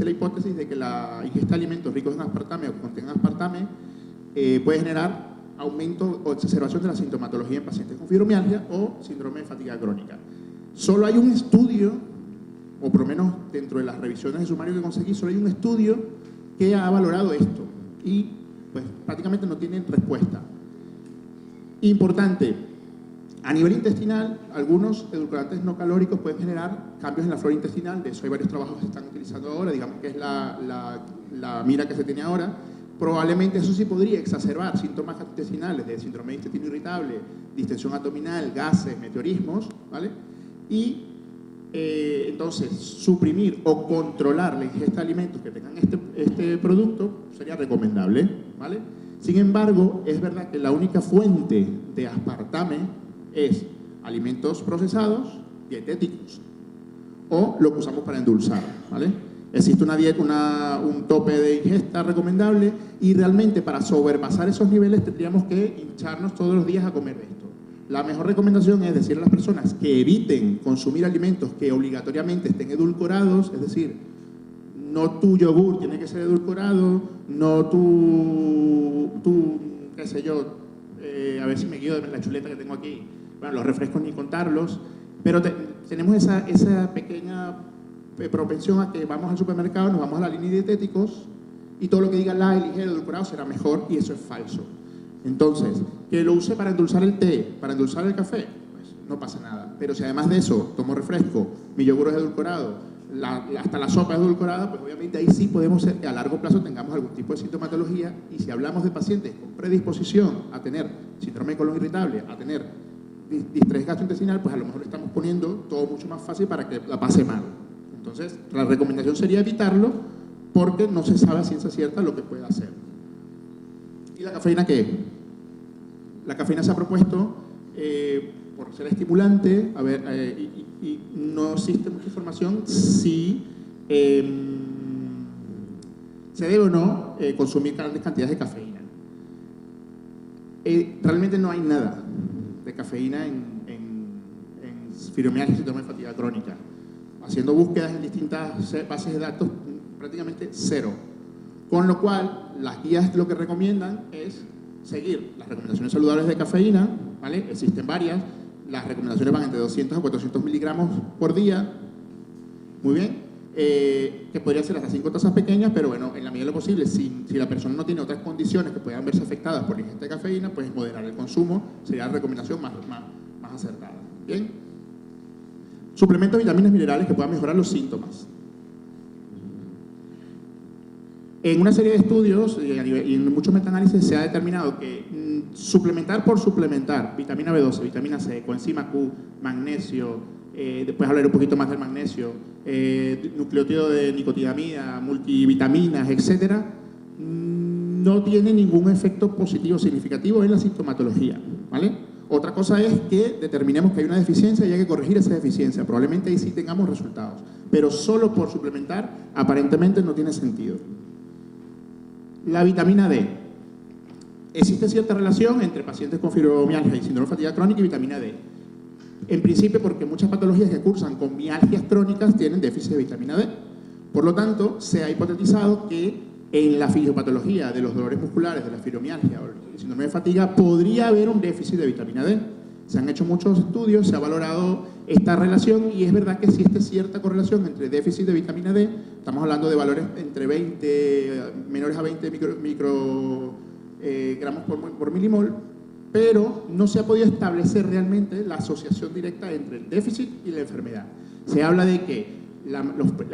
la hipótesis de que la ingesta de alimentos ricos en aspartame o que contengan aspartame puede generar aumento o exacerbación de la sintomatología en pacientes con fibromialgia o síndrome de fatiga crónica. Solo hay un estudio, o por lo menos dentro de las revisiones de sumario que conseguí, solo hay un estudio que ha valorado esto y pues prácticamente no tienen respuesta. Importante, a nivel intestinal, algunos edulcorantes no calóricos pueden generar cambios en la flora intestinal, de eso hay varios trabajos que se están utilizando ahora, digamos que es la mira que se tiene ahora. Probablemente eso sí podría exacerbar síntomas intestinales de síndrome de intestino irritable, distensión abdominal, gases, meteorismos, ¿vale? Y entonces, suprimir o controlar la ingesta de alimentos que tengan este producto sería recomendable, ¿vale? Sin embargo, es verdad que la única fuente de aspartame es alimentos procesados, dietéticos, o lo que usamos para endulzar, ¿vale? Existe una dieta, un tope de ingesta recomendable y realmente para sobrepasar esos niveles tendríamos que hincharnos todos los días a comer esto. La mejor recomendación es decirle a las personas que eviten consumir alimentos que obligatoriamente estén edulcorados, es decir, no tu yogur tiene que ser edulcorado, no qué sé yo, a ver si me guío de la chuleta que tengo aquí, bueno, los refrescos ni contarlos, pero tenemos esa pequeña propensión a que vamos al supermercado, nos vamos a la línea de dietéticos y todo lo que diga light, ligero, edulcorado será mejor y eso es falso. Entonces, que lo use para endulzar el té, para endulzar el café, pues no pasa nada. Pero si además de eso tomo refresco, mi yogur es edulcorado, hasta la sopa es edulcorada, pues obviamente ahí sí podemos ser que a largo plazo tengamos algún tipo de sintomatología y si hablamos de pacientes con predisposición a tener síndrome de colon irritable, a tener distrés gastrointestinal, pues a lo mejor le estamos poniendo todo mucho más fácil para que la pase mal. Entonces, la recomendación sería evitarlo porque no se sabe a ciencia cierta lo que puede hacer. ¿Y la cafeína qué? La cafeína se ha propuesto por ser estimulante, y no existe mucha información si se debe o no consumir grandes cantidades de cafeína. Realmente no hay nada de cafeína en fibromialgia y síndrome de fatiga crónica. Haciendo búsquedas en distintas bases de datos, prácticamente cero. Con lo cual, las guías lo que recomiendan es seguir las recomendaciones saludables de cafeína, ¿vale? Existen varias, las recomendaciones van entre 200 a 400 miligramos por día, muy bien, que podría ser hasta 5 tazas pequeñas, pero bueno, en la medida de lo posible, si la persona no tiene otras condiciones que puedan verse afectadas por la ingesta de cafeína, pues moderar el consumo sería la recomendación más acertada. Bien. Suplementos, vitaminas, minerales que puedan mejorar los síntomas. En una serie de estudios y en muchos metaanálisis se ha determinado que suplementar por suplementar vitamina B12, vitamina C, coenzima Q, magnesio, después hablaré un poquito más del magnesio, nucleótido de nicotinamida, multivitaminas, etcétera, no tiene ningún efecto positivo significativo en la sintomatología, ¿vale? Otra cosa es que determinemos que hay una deficiencia y hay que corregir esa deficiencia. Probablemente ahí sí tengamos resultados, pero solo por suplementar aparentemente no tiene sentido. La vitamina D. Existe cierta relación entre pacientes con fibromialgia y síndrome de fatiga crónica y vitamina D. En principio porque muchas patologías que cursan con mialgias crónicas tienen déficit de vitamina D. Por lo tanto, se ha hipotetizado que en la fisiopatología de los dolores musculares, de la fibromialgia o el síndrome de fatiga, podría haber un déficit de vitamina D. Se han hecho muchos estudios, se ha valorado esta relación y es verdad que existe cierta correlación entre déficit de vitamina D, estamos hablando de valores entre 20, menores a 20 microgramos por milimol, pero no se ha podido establecer realmente la asociación directa entre el déficit y la enfermedad. Se habla de que las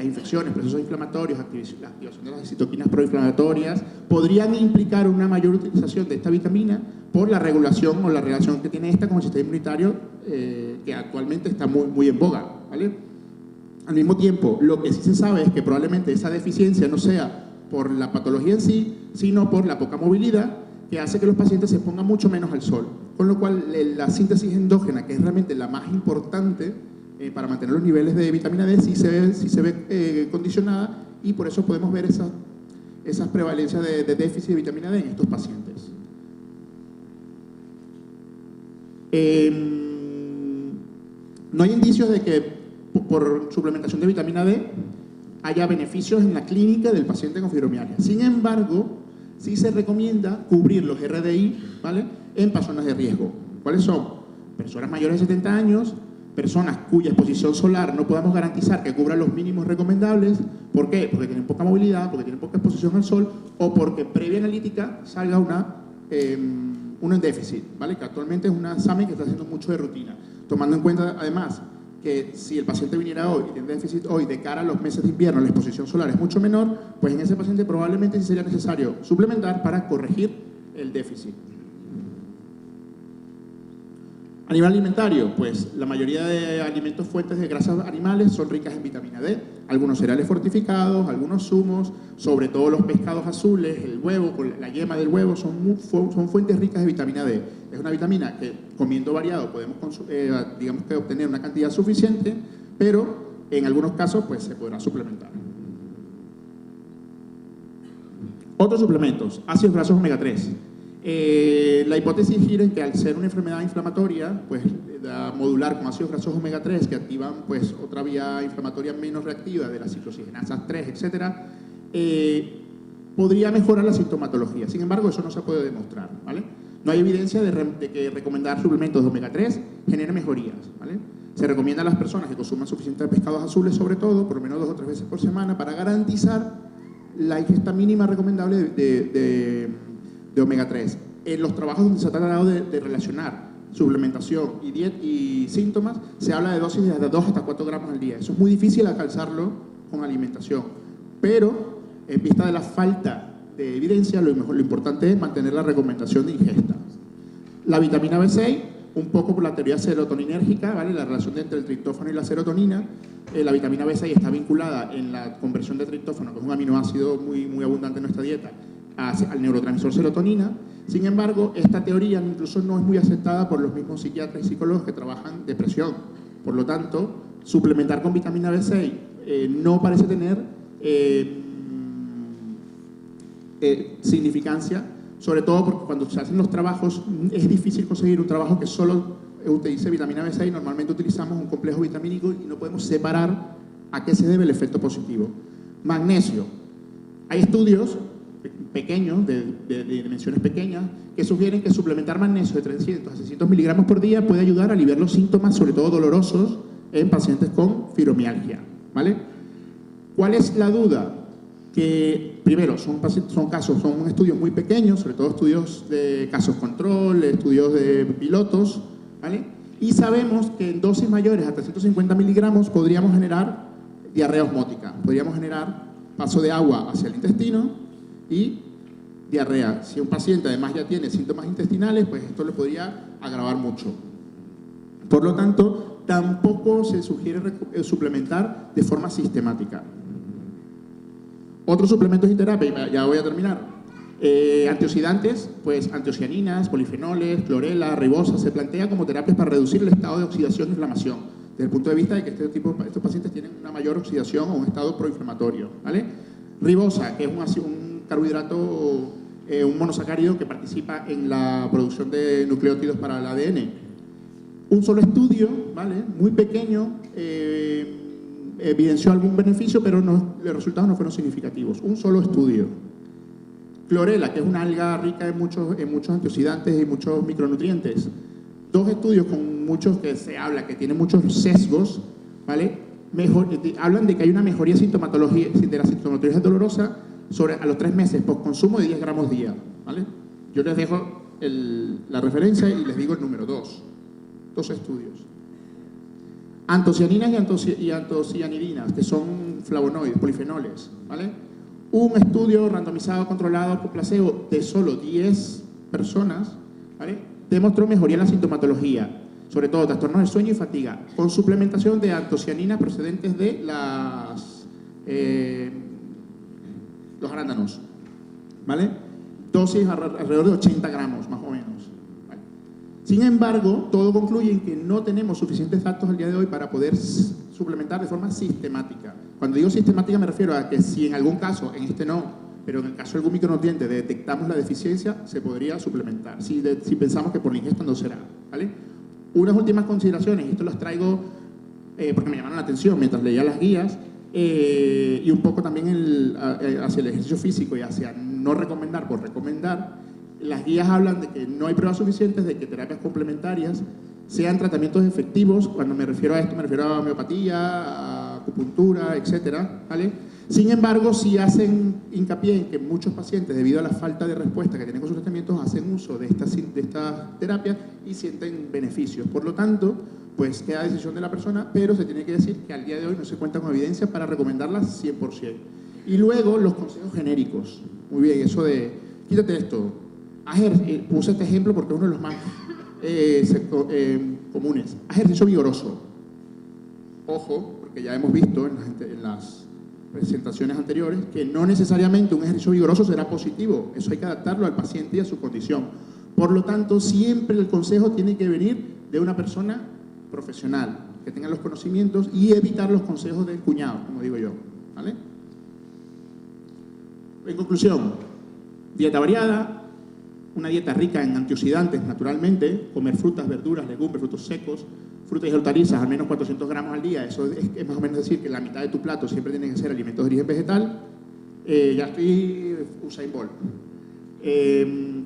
infecciones, procesos inflamatorios, la activación de las citoquinas proinflamatorias podrían implicar una mayor utilización de esta vitamina por la regulación o la relación que tiene esta con el sistema inmunitario que actualmente está muy en boga, ¿vale? Al mismo tiempo, lo que sí se sabe es que probablemente esa deficiencia no sea por la patología en sí, sino por la poca movilidad que hace que los pacientes se pongan mucho menos al sol, con lo cual la síntesis endógena, que es realmente la más importante para mantener los niveles de vitamina D, sí se ve condicionada y por eso podemos ver esas prevalencias de déficit de vitamina D en estos pacientes. No hay indicios de que por suplementación de vitamina D haya beneficios en la clínica del paciente con fibromialgia. Sin embargo, sí se recomienda cubrir los RDI, ¿vale?, en personas de riesgo. ¿Cuáles son? Personas mayores de 70 años, personas cuya exposición solar no podamos garantizar que cubra los mínimos recomendables. ¿Por qué? Porque tienen poca movilidad, porque tienen poca exposición al sol o porque previa analítica salga uno en déficit, ¿vale?, que actualmente es un examen que está haciendo mucho de rutina. Tomando en cuenta, además, que si el paciente viniera hoy y tiene déficit hoy de cara a los meses de invierno, la exposición solar es mucho menor, pues en ese paciente probablemente sí sería necesario suplementar para corregir el déficit. A nivel alimentario, pues la mayoría de alimentos fuentes de grasas animales son ricas en vitamina D, algunos cereales fortificados, algunos zumos, sobre todo los pescados azules, el huevo, la yema del huevo, son fuentes ricas de vitamina D. Es una vitamina que comiendo variado podemos digamos que obtener una cantidad suficiente, pero en algunos casos pues se podrá suplementar. Otros suplementos, ácidos grasos omega 3. La hipótesis gira en que al ser una enfermedad inflamatoria, pues modular con ácidos grasos omega 3 que activan pues otra vía inflamatoria menos reactiva de las ciclooxigenasas 3, etcétera, podría mejorar la sintomatología. Sin embargo, eso no se puede demostrar, ¿vale? No hay evidencia de que recomendar suplementos de omega 3 genere mejorías, ¿vale? Se recomienda a las personas que consuman suficientes pescados azules, sobre todo, por lo menos 2 o 3 veces por semana, para garantizar la ingesta mínima recomendable de omega 3. En los trabajos donde se ha tratado de relacionar suplementación y síntomas, se habla de dosis de 2 hasta 4 gramos al día. Eso es muy difícil alcanzarlo con alimentación, pero en vista de la falta de evidencia, lo importante es mantener la recomendación de ingesta. La vitamina B6, un poco por la teoría serotoninérgica, ¿vale?, la relación entre el triptófano y la serotonina. La vitamina B6 está vinculada en la conversión de triptófano, que es un aminoácido muy abundante en nuestra dieta, al neurotransmisor serotonina. Sin embargo, esta teoría incluso no es muy aceptada por los mismos psiquiatras y psicólogos que trabajan depresión. Por lo tanto, suplementar con vitamina B6 no parece tener significancia, sobre todo porque cuando se hacen los trabajos es difícil conseguir un trabajo que solo utilice vitamina B6. Normalmente utilizamos un complejo vitamínico y no podemos separar a qué se debe el efecto positivo. Magnesio. Hay estudios pequeños, de dimensiones pequeñas, que sugieren que suplementar magnesio de 300 a 600 miligramos por día puede ayudar a aliviar los síntomas, sobre todo dolorosos, en pacientes con fibromialgia, ¿vale? ¿Cuál es la duda? Que primero son estudios muy pequeños, sobre todo estudios de casos control, estudios de pilotos, ¿vale? Y sabemos que en dosis mayores a 350 miligramos podríamos generar diarrea osmótica, podríamos generar paso de agua hacia el intestino y diarrea. Si un paciente además ya tiene síntomas intestinales, pues esto le podría agravar mucho. Por lo tanto, tampoco se sugiere suplementar de forma sistemática. Otros suplementos y terapia, ya voy a terminar. Antioxidantes, pues antocianinas, polifenoles, clorela, ribosa, se plantea como terapias para reducir el estado de oxidación e inflamación, desde el punto de vista de que estos pacientes tienen una mayor oxidación o un estado proinflamatorio, ¿vale? Ribosa, que es un carbohidrato, un monosacárido que participa en la producción de nucleótidos para el ADN. Un solo estudio, ¿vale?, muy pequeño, evidenció algún beneficio, pero los resultados no fueron significativos. Un solo estudio. Clorela, que es una alga rica en muchos antioxidantes y muchos micronutrientes. 2 estudios con muchos que se habla, que tienen muchos sesgos, ¿vale? Hablan de que hay una mejoría de la sintomatología dolorosa a los 3 meses, por consumo de 10 gramos día, ¿vale? Yo les dejo la referencia y les digo el número 2 estudios. Antocianinas y antocianidinas, que son flavonoides, polifenoles, ¿vale? Un estudio randomizado, controlado por placebo de solo 10 personas, ¿vale? Demostró mejoría en la sintomatología, sobre todo trastornos del sueño y fatiga, con suplementación de antocianinas procedentes de los arándanos, ¿vale? Dosis alrededor de 80 gramos, más o menos. ¿Vale? Sin embargo, todo concluye en que no tenemos suficientes datos al día de hoy para poder suplementar de forma sistemática. Cuando digo sistemática me refiero a que si en algún caso, en este no, pero en el caso de algún micronutriente detectamos la deficiencia, se podría suplementar, si pensamos que por la ingesta no será, ¿vale? Unas últimas consideraciones, y esto las traigo porque me llamaron la atención mientras leía las guías, y un poco también hacia el ejercicio físico y hacia no recomendar por recomendar. Las guías hablan de que no hay pruebas suficientes de que terapias complementarias sean tratamientos efectivos. Cuando me refiero a esto, me refiero a homeopatía, a acupuntura, etcétera, ¿vale? Sin embargo, sí hacen hincapié en que muchos pacientes, debido a la falta de respuesta que tienen con sus tratamientos, hacen uso de estas terapias y sienten beneficios. Por lo tanto, pues queda decisión de la persona, pero se tiene que decir que al día de hoy no se cuenta con evidencia para recomendarlas 100%. Y luego los consejos genéricos. Muy bien, eso de, quítate esto. Puse este ejemplo porque es uno de los más comunes. Haz ejercicio vigoroso. Ojo, porque ya hemos visto en las presentaciones anteriores que no necesariamente un ejercicio vigoroso será positivo. Eso hay que adaptarlo al paciente y a su condición. Por lo tanto, siempre el consejo tiene que venir de una persona profesional, que tenga los conocimientos y evitar los consejos del cuñado, como digo yo, ¿vale? En conclusión, dieta variada, una dieta rica en antioxidantes naturalmente, comer frutas, verduras, legumbres, frutos secos, frutas y hortalizas, al menos 400 gramos al día. Eso es más o menos decir que la mitad de tu plato siempre tiene que ser alimentos de origen vegetal. Ya estoy Usain Bolt.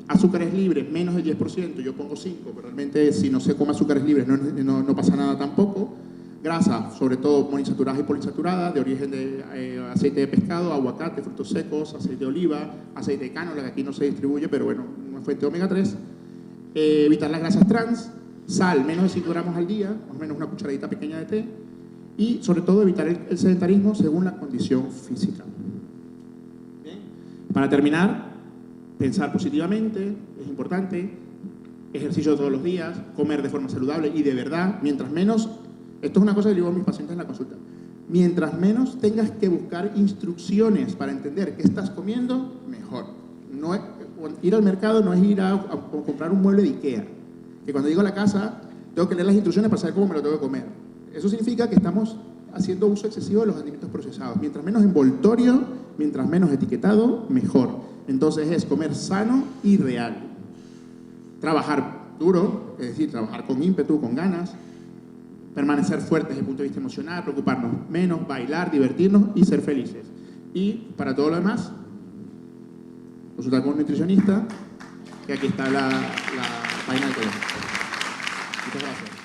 Azúcares libres, menos del 10%, yo pongo 5%, pero realmente si no se come azúcares libres no pasa nada tampoco. Grasa, sobre todo monoinsaturada y poliinsaturada, de origen de aceite de pescado, aguacate, frutos secos, aceite de oliva, aceite de cánola, que aquí no se distribuye, pero bueno, una fuente de omega 3. Evitar las grasas trans, sal, menos de 5 gramos al día, más o menos una cucharadita pequeña de té, y sobre todo evitar el sedentarismo según la condición física. Bien. Para terminar, pensar positivamente, es importante, ejercicio todos los días, comer de forma saludable y de verdad, mientras menos, esto es una cosa que digo a mis pacientes en la consulta, mientras menos tengas que buscar instrucciones para entender qué estás comiendo, mejor. Ir al mercado no es ir a comprar un mueble de IKEA, que cuando llego a la casa tengo que leer las instrucciones para saber cómo me lo tengo que comer. Eso significa que estamos haciendo uso excesivo de los alimentos procesados. Mientras menos envoltorio, mientras menos etiquetado, mejor. Entonces es comer sano y real. Trabajar duro, es decir, trabajar con ímpetu, con ganas. Permanecer fuertes desde el punto de vista emocional, preocuparnos menos, bailar, divertirnos y ser felices. Y para todo lo demás, consultar con un nutricionista, que aquí está la página del colegio. Muchas gracias.